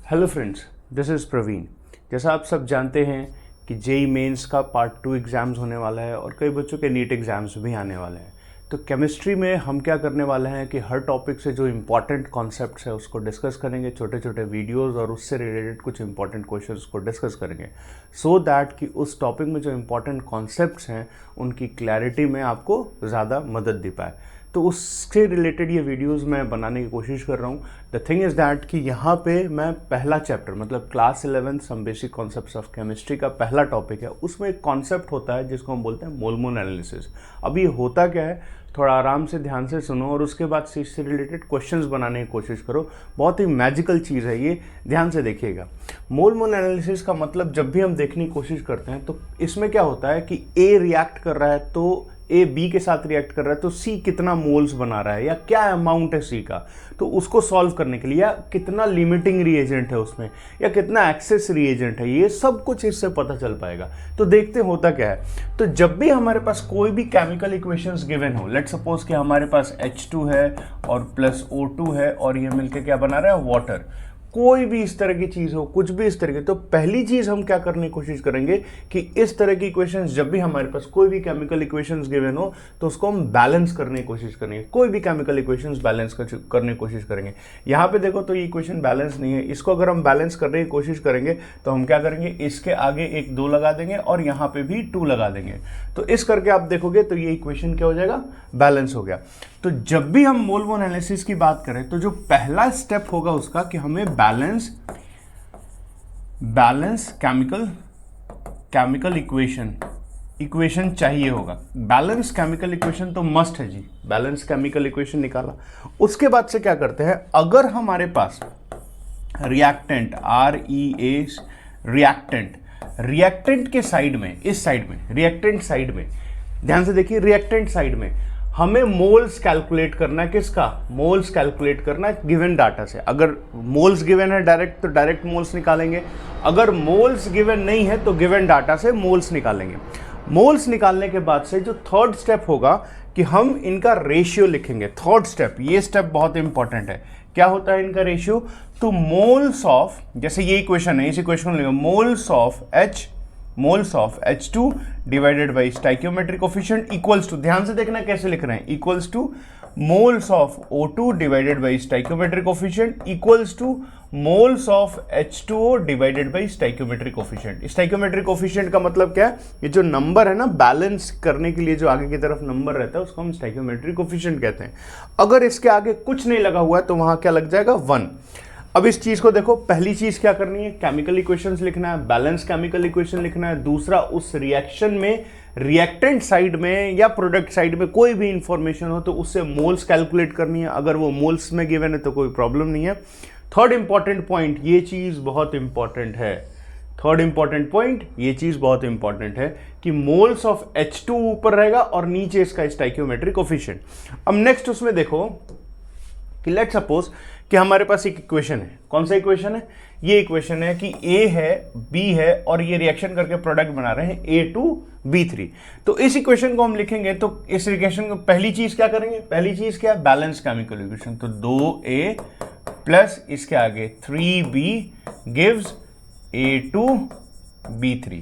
Hello friends, this is Praveen. जैसा आप सब जानते हैं कि जेई मेंस का पार्ट 2 एग्ज़ाम्स होने वाला है और कई बच्चों के नीट एग्ज़ाम्स भी आने वाले हैं। तो केमिस्ट्री में हम क्या करने वाले हैं कि हर टॉपिक से जो इम्पॉर्टेंट कॉन्सेप्ट्स है उसको डिस्कस करेंगे, छोटे छोटे वीडियोस और उससे रिलेटेड कुछ इंपॉर्टेंट क्वेश्चंस को डिस्कस करेंगे सो दैट कि उस टॉपिक में जो इम्पॉर्टेंट कॉन्सेप्ट्स हैं उनकी क्लैरिटी में आपको ज़्यादा मदद दे पाए। तो उससे रिलेटेड ये वीडियोस मैं बनाने की कोशिश कर रहा हूँ। द थिंग इज़ दैट कि यहाँ पे मैं पहला चैप्टर मतलब class 11 some basic concepts of chemistry का पहला टॉपिक है, उसमें एक कॉन्सेप्ट होता है जिसको हम बोलते हैं मोल एनालिसिस। अब ये होता क्या है, थोड़ा आराम से ध्यान से सुनो और उसके बाद से इससे रिलेटेड क्वेश्चंस बनाने की कोशिश करो। बहुत ही मैजिकल चीज़ है ये, ध्यान से देखिएगा। मोल एनालिसिस का मतलब जब भी हम देखने की कोशिश करते हैं तो इसमें क्या होता है कि ए रिएक्ट कर रहा है तो ए बी के साथ रिएक्ट कर रहा है तो सी कितना मोल्स बना रहा है या क्या अमाउंट है सी का, तो उसको सॉल्व करने के लिए या कितना लिमिटिंग रिएजेंट है उसमें या कितना एक्सेस रिएजेंट है, ये सब कुछ इससे पता चल पाएगा। तो देखते होता क्या है, तो जब भी हमारे पास कोई भी केमिकल इक्वेशंस गिवन हो, लेट्स सपोज कि हमारे पास H2 है और प्लस O2 है और ये मिलके क्या बना रहा है, वाटर। कोई भी इस तरह की चीज़ हो, कुछ भी इस तरह की, तो पहली चीज़ हम क्या करने की कोशिश करेंगे कि इस तरह की इक्वेशंस जब भी हमारे पास कोई भी केमिकल इक्वेशंस गिवन हो तो उसको हम बैलेंस करने की कोशिश करेंगे। कोई भी केमिकल इक्वेशंस बैलेंस करने की कोशिश करेंगे। यहाँ पे देखो तो ये इक्वेशन बैलेंस नहीं है, इसको अगर हम बैलेंस करने की कोशिश करेंगे तो हम क्या करेंगे, इसके आगे एक 2 लगा देंगे और यहाँ पे भी 2 लगा देंगे। तो इस करके आप देखोगे तो ये इक्वेशन क्या हो जाएगा, बैलेंस हो गया। तो जब भी हम मोल एनालिसिस की बात करें तो जो पहला स्टेप होगा उसका कि हमें बैलेंस केमिकल इक्वेशन चाहिए होगा। बैलेंस केमिकल इक्वेशन तो मस्ट है जी, बैलेंस केमिकल इक्वेशन निकाला। उसके बाद से क्या करते हैं, अगर हमारे पास रिएक्टेंट रिएक्टेंट के साइड में, इस साइड में, रिएक्टेंट साइड में, ध्यान से देखिए, रिएक्टेंट साइड में हमें मोल्स कैलकुलेट करना है। किसका? मोल्स कैलकुलेट करना है गिवन डाटा से। अगर मोल्स गिवन है डायरेक्ट तो डायरेक्ट मोल्स निकालेंगे, अगर मोल्स गिवन नहीं है तो गिवन डाटा से मोल्स निकालेंगे। मोल्स निकालने के बाद से जो थर्ड स्टेप होगा कि हम इनका रेशियो लिखेंगे। थर्ड स्टेप, ये स्टेप बहुत इंपॉर्टेंट है। क्या होता है इनका रेशियो? तो मोल्स ऑफ, जैसे ये इक्वेशन है, इस इक्वेशन को लिखेंगे moles of H2 divided by stoichiometric coefficient equals to, ध्यान से देखना कैसे लिख रहे हैं, equals to moles of O2 divided by stoichiometric coefficient equals to moles of H2O divided by stoichiometric coefficient. Stoichiometric coefficient का मतलब क्या है, ये जो नंबर है ना, बैलेंस करने के लिए जो आगे की तरफ नंबर रहता है उसको हम स्टाइकियोमेट्रिक कोफिशिएंट कहते हैं। अगर इसके आगे कुछ नहीं लगा हुआ है तो वहां क्या लग जाएगा, 1। अब इस चीज को देखो, पहली चीज क्या करनी है, केमिकल इक्वेशंस लिखना है, बैलेंस केमिकल इक्वेशन लिखना है। दूसरा, उस रिएक्शन में रिएक्टेंट साइड में या प्रोडक्ट साइड में कोई भी इंफॉर्मेशन हो तो उससे मोल्स कैलकुलेट करनी है। अगर वो मोल्स में गिवन है तो कोई प्रॉब्लम नहीं है। थर्ड इंपॉर्टेंट पॉइंट, ये चीज बहुत इंपॉर्टेंट है। थर्ड इंपॉर्टेंट पॉइंट, ये चीज बहुत इंपॉर्टेंट है कि मोल्स ऑफ H2 ऊपर रहेगा और नीचे इसका स्टाइकियोमेट्रिक कोफिशिएंट। अब नेक्स्ट उसमें देखो कि लेट्स सपोज कि हमारे पास एक इक्वेशन है। कौन सा इक्वेशन है? ये इक्वेशन है कि A है, B है और ये रिएक्शन करके प्रोडक्ट बना रहे हैं A2B3। तो इस इक्वेशन को हम लिखेंगे तो इस इक्वेशन को पहली चीज क्या करेंगे, पहली चीज क्या है, बैलेंस केमिकल इक्वेशन। तो 2A प्लस इसके आगे 3B गिव्स A2B3।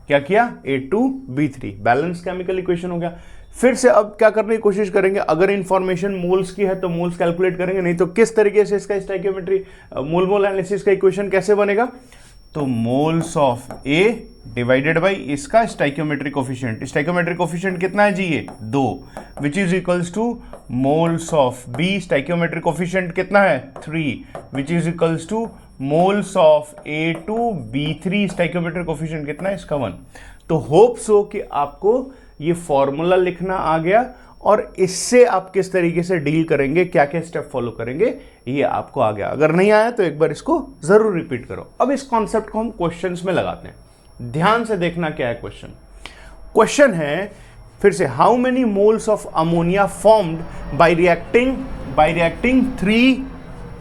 क्या किया? A2B3, बैलेंस केमिकल इक्वेशन हो गया। फिर से अब क्या करने की कोशिश करेंगे, अगर इंफॉर्मेशन मोल्स की है तो मोल्स कैलकुलेट करेंगे, नहीं तो किस तरीके से इसका स्टाइकियोमेट्री मोल एनालिसिस का इक्वेशन कैसे बनेगा, तो moles of A divided by इसका स्टाइकियोमेट्रिक कोफिशिएंट। स्टाइकियोमेट्रिक कोफिशिएंट कितना है जी, ये 2, which is equals to moles of B, stoichiometric coefficient कितना है, 3, विच is equals to moles of A2B3, stoichiometric coefficient कितना है इसका, 1। तो होप सो कि आपको ये फॉर्मूला लिखना आ गया और इससे आप किस तरीके से डील करेंगे, क्या क्या स्टेप फॉलो करेंगे, ये आपको आ गया। अगर नहीं आया तो एक बार इसको जरूर रिपीट करो। अब इस कॉन्सेप्ट को हम क्वेश्चंस में लगाते हैं। ध्यान से देखना क्या है क्वेश्चन। क्वेश्चन है फिर से, how many moles of ammonia formed by reacting 3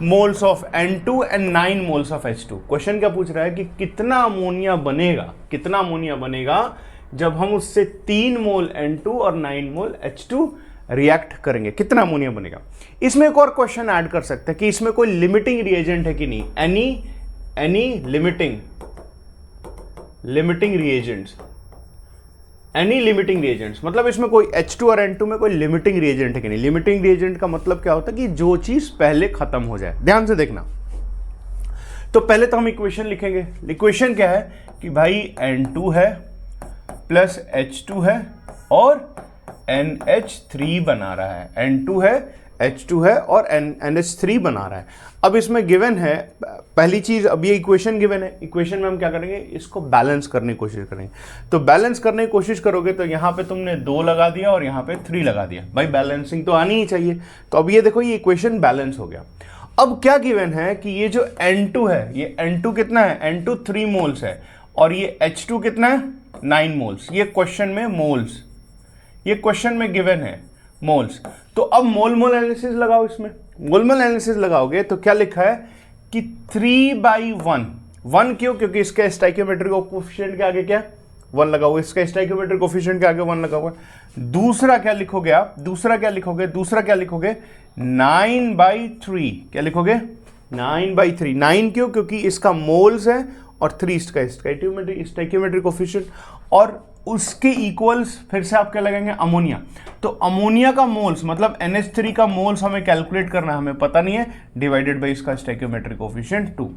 moles of N2 and 9 moles of H2। Question क्या पूछ रहा है कि कितना अमोनिया बनेगा जब हम उससे 3 मोल N2 और 9 मोल H2 रिएक्ट करेंगे, कितना अमोनिया बनेगा। इसमें एक और क्वेश्चन ऐड कर सकते हैं कि इसमें कोई लिमिटिंग रिएजेंट है कि नहीं। Any limiting reagents, any limiting reagents, मतलब इसमें कोई H2 और N2 में कोई लिमिटिंग रिएजेंट है कि नहीं। लिमिटिंग रिएजेंट का मतलब क्या होता है कि जो चीज पहले खत्म हो जाए। ध्यान से देखना, तो पहले तो हम इक्वेशन लिखेंगे। इक्वेशन क्या है कि भाई N2 है प्लस H2 है और NH3 बना रहा है। N2 है, H2 है और NH3 बना रहा है। अब इसमें गिवन है पहली चीज, अब ये इक्वेशन गिवन है, इक्वेशन में हम क्या करेंगे, इसको बैलेंस करने की कोशिश करेंगे। तो बैलेंस करने की कोशिश करोगे तो यहाँ पे तुमने 2 लगा दिया और यहाँ पे 3 लगा दिया, भाई बैलेंसिंग तो आनी ही चाहिए। तो अब ये देखो, ये इक्वेशन बैलेंस हो गया। अब क्या गिवन है कि ये जो N2 है, ये N2 कितना है, N2 3 मोल्स है और ये H2 कितना है, 9 मोल्स। ये क्वेश्चन में मोल्स, ये क्वेश्चन में गिवन है मोल्स। तो अब मोल मोल एनालिसिस लगाओ, इसमें मोल मोल एनालिसिस लगाओगे तो क्या लिखा है कि 3/1। 1 क्यों, क्योंकि इसका स्टोइकियोमेट्रिक कोएफिशिएंट के आगे क्या 1 लगा हुआ है, इसका स्टोइकियोमेट्रिक कोएफिशिएंट के आगे 1 लगा हुआ है। दूसरा क्या लिखोगे आप, दूसरा क्या लिखोगे 9/3। क्या लिखोगे 9/3। 9 क्यों, क्योंकि इसका मोल्स है और 3 इसका स्टोइकियोमेट्रिक कोएफिशिएंट, और उसके इक्वल्स फिर से आप क्या लगाएंगे, अमोनिया। तो अमोनिया का मोल्स मतलब NH3 का मोल्स हमें कैलकुलेट करना है, हमें पता नहीं है, डिवाइडेड बाई इसका स्टोइकियोमेट्रिक कोएफिशिएंट 2।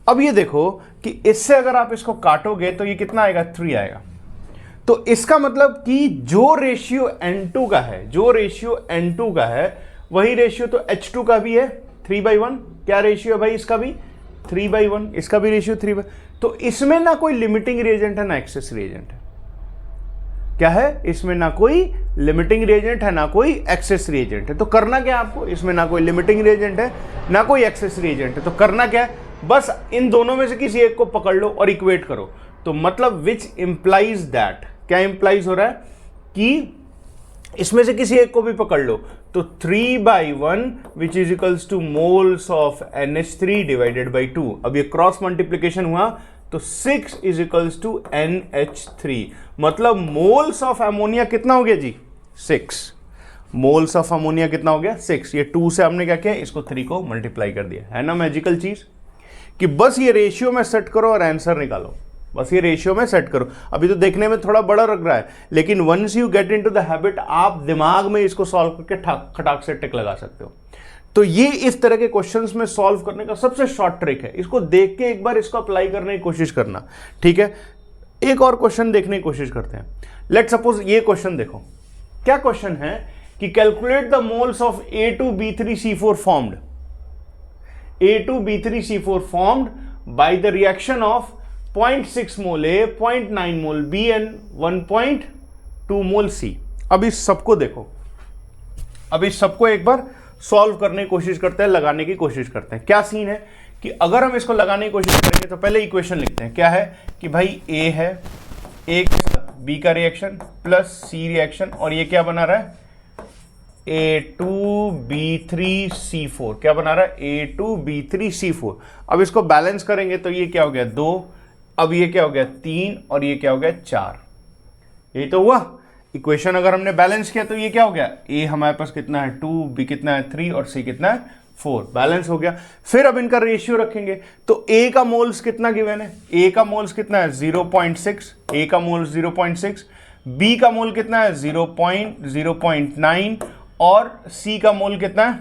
अब ये देखो कि इससे अगर आप इसको काटोगे तो ये कितना आएगा, 3 आएगा। तो इसका मतलब कि जो रेशियो N2 का है, जो रेशियो N2 का है वही रेशियो तो H2 का भी है, 3/1। क्या रेशियो है भाई इसका भी, 3/1, इसका भी रेशियो 3/1। तो इसमें ना कोई लिमिटिंग रिएजेंट है ना एक्सेस रिएजेंट है। क्या है, इसमें ना कोई लिमिटिंग रिएजेंट है ना कोई एक्सेस रिएजेंट है। तो करना क्या है आपको, इसमें ना कोई लिमिटिंग रिएजेंट है ना कोई एक्सेस रिएजेंट है, तो करना क्या है, बस इन दोनों में से किसी एक को पकड़ लो और इक्वेट करो। तो मतलब विच इंप्लाइज दैट, क्या इंप्लाइज हो रहा है कि इसमें से किसी एक को भी पकड़ लो। तो 3/1 विच is equals to moles of NH3 divided by 2। अब ये क्रॉस मल्टीप्लीकेशन हुआ तो 6 इज इक्वल्स टू NH3, मतलब मोल्स ऑफ अमोनिया कितना हो गया जी, 6। मोल्स ऑफ अमोनिया कितना हो गया, 6। ये 2 से हमने क्या किया, इसको 3 को मल्टीप्लाई कर दिया। है ना मैजिकल चीज कि बस ये रेशियो में सेट करो और आंसर निकालो, बस ये रेशियो में सेट करो। अभी तो देखने में थोड़ा बड़ा लग रहा है, लेकिन once you get into the habit आप दिमाग में इसको सॉल्व करके खटाक से टिक लगा सकते हो। तो ये इस तरह के क्वेश्चंस में सॉल्व करने का सबसे शॉर्ट ट्रिक है। इसको देख के एक बार इसको अप्लाई करने की कोशिश करना, ठीक है। एक और क्वेश्चन देखने की कोशिश करते हैं। लेट सपोज ये क्वेश्चन देखो, क्या क्वेश्चन है कि calculate the moles of A2B3C4 formed, A2B3C4 formed by the reaction of 0.6 mole A, 0.9 mole B and 1.2 mole C। अब इस सबको देखो, अब इस सबको एक बार सॉल्व करने की कोशिश करते हैं, लगाने की कोशिश करते हैं। क्या सीन है कि अगर हम इसको लगाने की कोशिश करेंगे तो पहले इक्वेशन लिखते हैं। क्या है कि भाई A है, A के साथ B का रिएक्शन प्लस C रिएक्शन, और ये क्या बना रहा है, A2B3C4। क्या बना रहा है, A2B3C4। अब इसको बैलेंस करेंगे तो ये क्या हो गया, 2, अब ये क्या हो गया, 3, और ये क्या हो गया, 4। यही तो हुआ इक्वेशन। अगर हमने बैलेंस किया तो ये क्या हो गया, A हमारे पास कितना है 2, B कितना है 3 और C कितना है 4, बैलेंस हो गया। फिर अब इनका रेशियो रखेंगे तो A का मोल्स कितना गिवन है, A का मोल्स कितना है 0.6, A का मोल्स 0.6, B का मोल कितना है 0.9 और C का मोल कितना है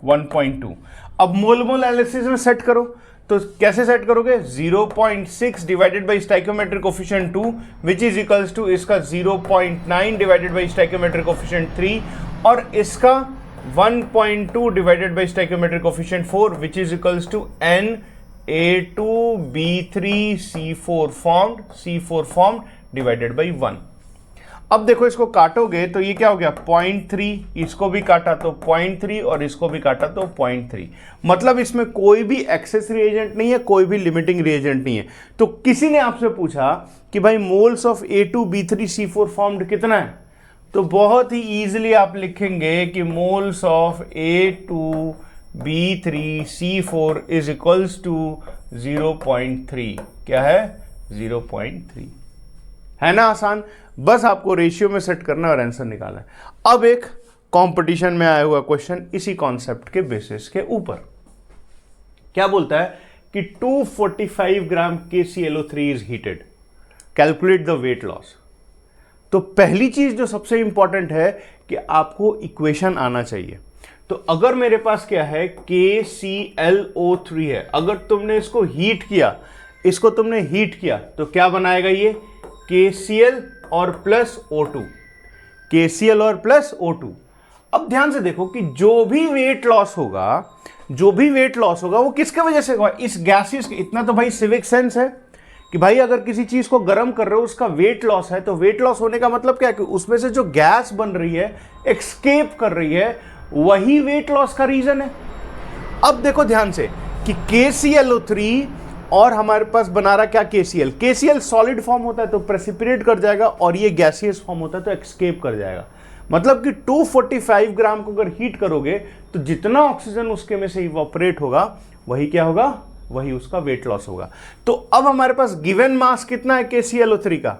1.2। अब मोल मोल एनालिसिस में सेट करो, तो कैसे सेट करोगे, 0.6 divided by stoichiometric coefficient 2 which is equals to इसका 0.9 डिवाइडेड बाई स्टोइकियोमेट्रिक कोएफिशिएंट 3 और इसका 1.2 divided by stoichiometric coefficient 4 which is equals to Na2B3C4 formed divided by 1। अब देखो इसको काटोगे तो ये क्या हो गया 0.3, इसको भी काटा तो 0.3 और इसको भी काटा तो 0.3, मतलब इसमें कोई भी एक्सेस रिएजेंट नहीं है, कोई भी लिमिटिंग रिएजेंट नहीं है। तो किसी ने आपसे पूछा कि भाई मोल्स ऑफ A2B3C4 फॉर्म्ड कितना है, तो बहुत ही इजीली आप लिखेंगे कि moles of A2B3C4 is equals to 0.3। क्या है 0.3, है ना आसान। बस आपको रेशियो में सेट करना और आंसर निकालना है। अब एक कंपटीशन में आया हुआ क्वेश्चन इसी कॉन्सेप्ट के बेसिस के ऊपर क्या बोलता है कि 245 ग्राम KClO3 is heated, calculate the weight loss. तो पहली चीज जो सबसे इंपॉर्टेंट है कि आपको इक्वेशन आना चाहिए। तो अगर मेरे पास क्या है, KClO3 है, अगर तुमने इसको हीट किया, इसको तुमने हीट किया तो क्या बनाएगा ये, KCl और प्लस O2, KCl और प्लस O2। अब ध्यान से देखो कि जो भी वेट लॉस होगा, जो भी वेट लॉस होगा वो किसके वजह से होगा, इस गैसेस के। इतना तो भाई सिविक सेंस है कि भाई अगर किसी चीज को गर्म कर रहे हो उसका वेट लॉस है, तो वेट लॉस होने का मतलब क्या है कि उसमें से जो गैस बन रही है, एक्सकेप कर रही है, वही वेट लॉस का रीजन है। अब देखो ध्यान से कि KClO3 और हमारे पास बना रहा क्या, KCl सॉलिड फॉर्म होता है तो प्रेसिपिटेट कर जाएगा, और ये गैसियस फॉर्म होता है तो एक्सकेप कर जाएगा। मतलब कि 245 ग्राम को अगर हीट करोगे तो जितना ऑक्सीजन उसके में से इवोपरेट होगा वही क्या होगा, वही उसका वेट लॉस होगा। तो अब हमारे पास गिवन मास कितना है KClO3 का,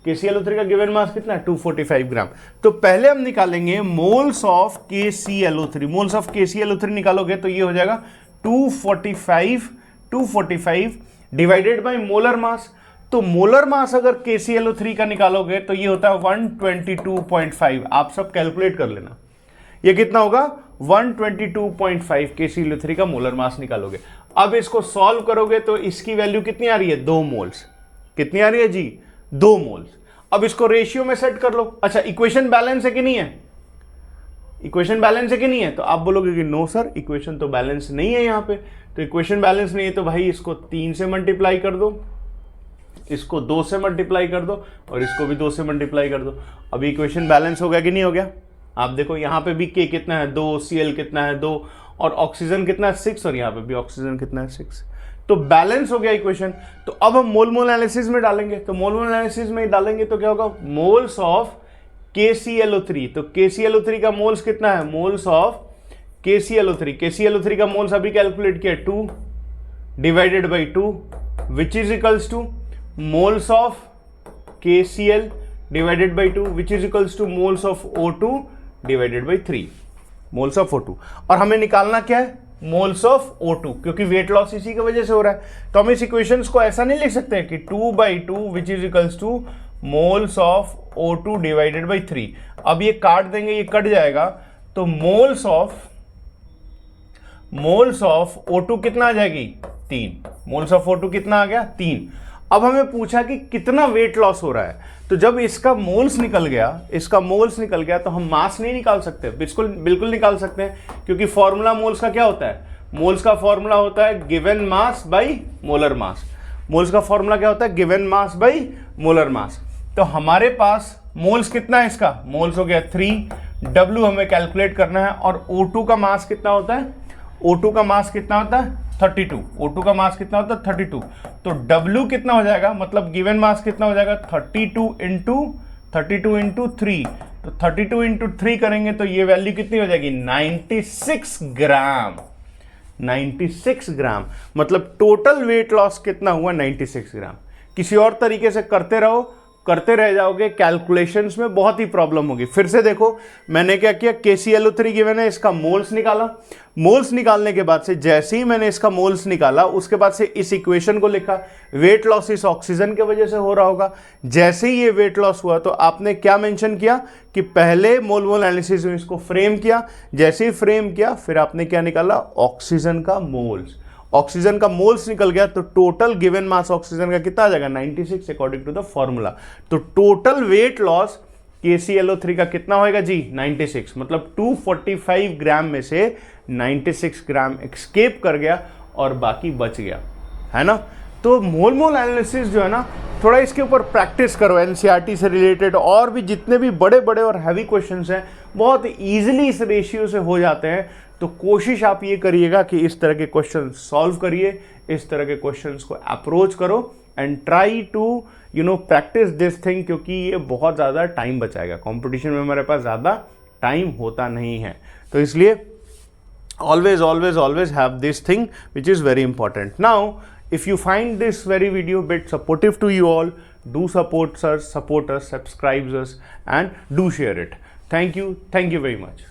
KClO3 का गिवन मास कितना है 245 ग्राम। तो पहले हम निकालेंगे moles of KClO3, moles of KClO3 निकालोगे तो ये हो जाएगा 245 डिवाइडेड बाय मोलर मास। तो मोलर मास अगर KClO3 का निकालोगे तो ये होता है 122.5। आप सब कैलकुलेट कर लेना, ये कितना होगा 122.5 KClO3 का मोलर मास निकालोगे। अब इसको सॉल्व करोगे तो इसकी वैल्यू कितनी आ रही है, 2 मोल्स। कितनी आ रही है जी, 2 मोल्स। अब इसको रेशियो में सेट कर लो। अच्छा, इक्वेशन बैलेंस है कि नहीं है, इक्वेशन बैलेंस है कि नहीं है, तो आप बोलोगे कि नो सर इक्वेशन तो बैलेंस नहीं है यहां पे। तो इक्वेशन बैलेंस नहीं है तो भाई इसको 3 से मल्टीप्लाई कर दो, इसको 2 से मल्टीप्लाई कर दो, और इसको भी 2 से मल्टीप्लाई कर दो। अभी इक्वेशन बैलेंस हो गया कि नहीं हो गया। आप देखो यहाँ पे भी K कितना है 2, Cl कितना है 2, और ऑक्सीजन कितना है 6, और यहाँ पे भी ऑक्सीजन कितना है 6। तो बैलेंस हो गया इक्वेशन। तो अब हम मोल मोल एनालिसिस में डालेंगे, तो मोल मोल एनालिसिस में डालेंगे तो क्या होगा, मोल्स ऑफ KClO3। तो KClO3 का मोल्स कितना है, मोल्स ऑफ KClO3 का मोल्स अभी कैलकुलेट किया 2 divided by 2 which is equals to moles of KCl divided by 2 which is equals to moles of O2 divided by 3, moles of O2। और हमें निकालना क्या है, मोल्स ऑफ O2, क्योंकि weight loss इसी की वजह से हो रहा है। तो हम इस इक्वेशंस को ऐसा नहीं लिख सकते कि 2/2 विच is equals to moles of O2 divided by 3। अब ये काट देंगे, ये कट जाएगा, तो मोल्स ऑफ O2 कितना आ जाएगी, 3। मोल्स ऑफ O2 कितना आ गया, 3। अब हमें पूछा कि कितना वेट लॉस हो रहा है। तो जब इसका मोल्स निकल गया तो हम मास नहीं निकाल सकते, बिल्कुल निकाल सकते हैं, क्योंकि फॉर्मूला मोल्स का क्या होता है, मोल्स का फॉर्मूला होता है given mass by molar mass. Moles का फॉर्मूला क्या होता है, given mass by molar mass. तो हमारे पास मोल्स कितना है, इसका मोल्स हो गया 3, W हमें कैलकुलेट करना है, और O2 का मास कितना होता है, O2 का मास कितना होता है 32, O2 का मास कितना होता है 32। तो W कितना हो जाएगा, मतलब गिवन मास कितना हो जाएगा 32 इंटू 3। तो 32 इंटू 3 करेंगे तो ये वैल्यू कितनी हो जाएगी 96 ग्राम। 96 ग्राम मतलब टोटल वेट लॉस कितना हुआ 96 ग्राम। किसी और तरीके से करते रह जाओगे, कैलकुलेशंस में बहुत ही प्रॉब्लम होगी। फिर से देखो मैंने क्या किया, KClO3 गिवन है, इसका मोल्स निकाला। मोल्स निकालने के बाद से जैसे ही मैंने इसका मोल्स निकाला उसके बाद से इस इक्वेशन को लिखा। वेट लॉस इस ऑक्सीजन की वजह से हो रहा होगा। जैसे ही ये वेट लॉस हुआ तो आपने क्या मेंशन किया कि पहले मोल मोल एनालिसिस में इसको फ्रेम किया। जैसे ही फ्रेम किया फिर आपने क्या निकाला, ऑक्सीजन का मोल्स। ऑक्सीजन का मोल्स निकल गया तो टोटल गिवन मास ऑक्सीजन का कितना आ जाएगा 96 अकॉर्डिंग टू द फॉर्मूला। तो टोटल वेट लॉस KClO3 का कितना होएगा जी 96, मतलब 245 ग्राम में से 96 ग्राम एक्सकेप कर गया और बाकी बच गया, है ना। तो मोल मोल एनालिसिस जो है ना, थोड़ा इसके ऊपर प्रैक्टिस करो। NCERT से रिलेटेड और भी जितने भी बड़े बड़े और हैवी क्वेश्चंस हैं बहुत इजीली इस रेशियो से हो जाते हैं। तो कोशिश आप ये करिएगा कि इस तरह के क्वेश्चन सॉल्व करिए, इस तरह के क्वेश्चंस को अप्रोच करो and try to practice this thing, क्योंकि ये बहुत ज़्यादा टाइम बचाएगा। कंपटीशन में हमारे पास ज़्यादा टाइम होता नहीं है, तो इसलिए always have this thing which is very important. Now if you find this very video bit supportive to you all, do support us, subscribe us and do share it. Thank you very much.